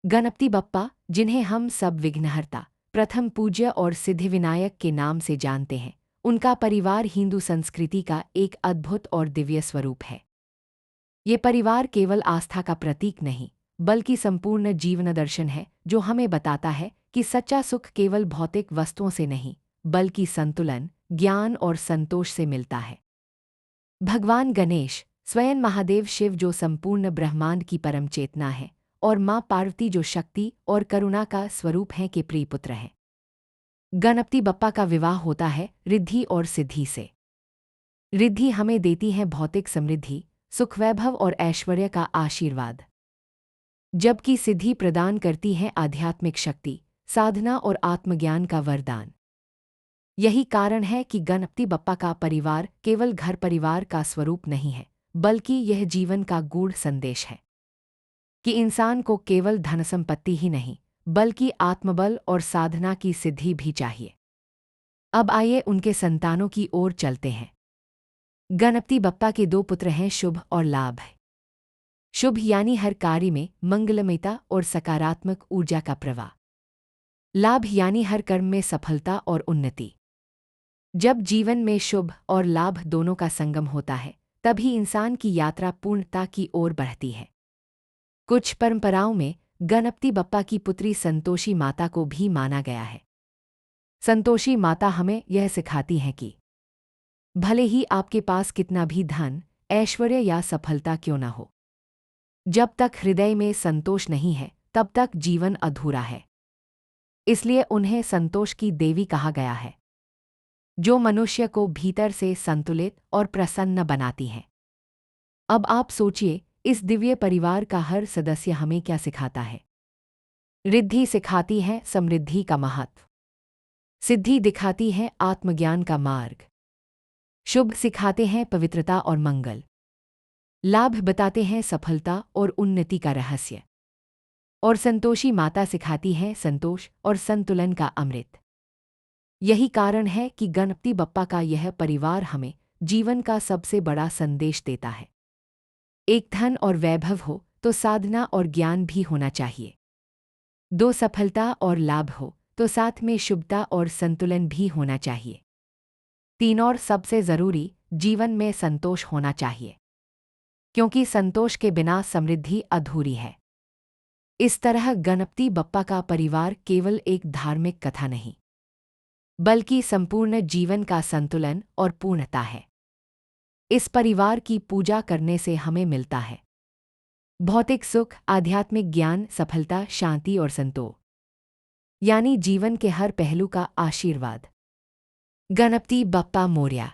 गणपति बप्पा, जिन्हें हम सब विघ्नहर्ता, प्रथम पूज्य और सिद्धिविनायक के नाम से जानते हैं, उनका परिवार हिंदू संस्कृति का एक अद्भुत और दिव्य स्वरूप है। ये परिवार केवल आस्था का प्रतीक नहीं, बल्कि संपूर्ण जीवन दर्शन है जो हमें बताता है कि सच्चा सुख केवल भौतिक वस्तुओं से नहीं, बल्कि संतुलन, ज्ञान और संतोष से मिलता है। भगवान गणेश, स्वयं महादेव शिव जो संपूर्ण ब्रह्मांड की परम चेतना है, और माँ पार्वती जो शक्ति और करुणा का स्वरूप हैं के प्रिय पुत्र हैं। गणपति बप्पा का विवाह होता है रिद्धि और सिद्धि से। रिद्धि हमें देती है भौतिक समृद्धि, सुख वैभव और ऐश्वर्य का आशीर्वाद, जबकि सिद्धि प्रदान करती है आध्यात्मिक शक्ति, साधना और आत्मज्ञान का वरदान। यही कारण है कि गणपति बप्पा का परिवार केवल घर परिवार का स्वरूप नहीं है, बल्कि यह जीवन का गूढ़ संदेश है कि इंसान को केवल धन संपत्ति ही नहीं, बल्कि आत्मबल और साधना की सिद्धि भी चाहिए। अब आइए उनके संतानों की ओर चलते हैं। गणपति बप्पा के दो पुत्र हैं, शुभ और लाभ। शुभ यानी हर कार्य में मंगलमयता और सकारात्मक ऊर्जा का प्रवाह। लाभ यानी हर कर्म में सफलता और उन्नति। जब जीवन में शुभ और लाभ दोनों का संगम होता है, तभी इंसान की यात्रा पूर्णता की ओर बढ़ती है। कुछ परंपराओं में गणपति बप्पा की पुत्री संतोषी माता को भी माना गया है। संतोषी माता हमें यह सिखाती हैं कि भले ही आपके पास कितना भी धन, ऐश्वर्य या सफलता क्यों न हो, जब तक हृदय में संतोष नहीं है, तब तक जीवन अधूरा है। इसलिए उन्हें संतोष की देवी कहा गया है, जो मनुष्य को भीतर से संतुलित और प्रसन्न बनाती हैं। अब आप सोचिए, इस दिव्य परिवार का हर सदस्य हमें क्या सिखाता है। रिद्धि सिखाती है समृद्धि का महत्व। सिद्धि दिखाती है आत्मज्ञान का मार्ग। शुभ सिखाते हैं पवित्रता और मंगल। लाभ बताते हैं सफलता और उन्नति का रहस्य। और संतोषी माता सिखाती है संतोष और संतुलन का अमृत। यही कारण है कि गणपति बप्पा का यह परिवार हमें जीवन का सबसे बड़ा संदेश देता है। एक धन और वैभव हो तो साधना और ज्ञान भी होना चाहिए। दो सफलता और लाभ हो तो साथ में शुभता और संतुलन भी होना चाहिए। तीन और सबसे जरूरी, जीवन में संतोष होना चाहिए, क्योंकि संतोष के बिना समृद्धि अधूरी है। इस तरह गणपति बप्पा का परिवार केवल एक धार्मिक कथा नहीं, बल्कि संपूर्ण जीवन का संतुलन और पूर्णता है। इस परिवार की पूजा करने से हमें मिलता है भौतिक सुख, आध्यात्मिक ज्ञान, सफलता, शांति और संतोष, यानी जीवन के हर पहलू का आशीर्वाद। गणपति बप्पा मोरया।